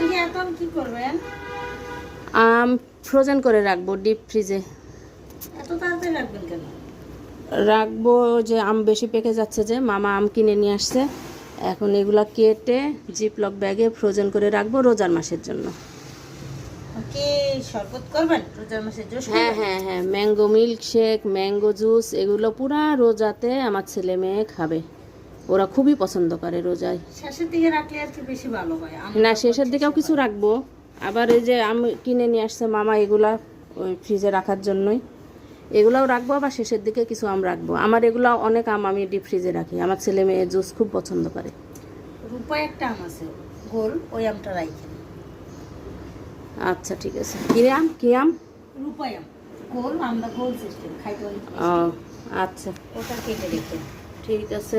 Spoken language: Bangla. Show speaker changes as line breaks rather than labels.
আজকে এখন কি করবেন?
আম ফ্রোজেন করে রাখবো ডিপ ফ্রিজে।
এত তাড়াতাড়ি রাখবেন কেন?
রাখবো যে আম বেশি পেকে যাচ্ছে, যে মামা আম কিনে নিয়ে আসছে, এখন এগুলা কেটে জিপলক ব্যাগে ফ্রোজেন করে রাখবো রোজার মাসের জন্য।
ওকে, শরবত করবেন রোজার মাসে? জুস
হ্যাঁ
করবেন?
হ্যাঁ হ্যাঁ, mango milk shake, mango juice, এগুলো পুরা রোজাতে আমার ছেলে মেয়ে খাবে, ওরা খুবই পছন্দ করে রোজায়।
শেষের দিকে রাখলে আর কি বেশি ভালো হয়?
না, শেষের দিকেও কিছু রাখবো। আবার এই যে আম কিনে নিয়ে আসছে মামা, এগুলা ওই ফ্রিজে রাখার জন্যই এগুলাও রাখবো, আবার শেষের দিকে কিছু আম রাখবো। আমার এগুলা অনেক আম আমি ডিপ ফ্রিজে রাখি, আমার ছেলে মেয়ে জুস খুব পছন্দ করে।
রূপায় একটা আম আছে গোল, ওই আমটা রাখেন।
আচ্ছা ঠিক আছে। কি আম? কি আম?
রূপায় আম, গোল, আমরা গোল সিস্টেম খাইতে অনেক
ও
টেস্টি।
আচ্ছা,
ওটা কেটে রেখে।
ঠিক আছে।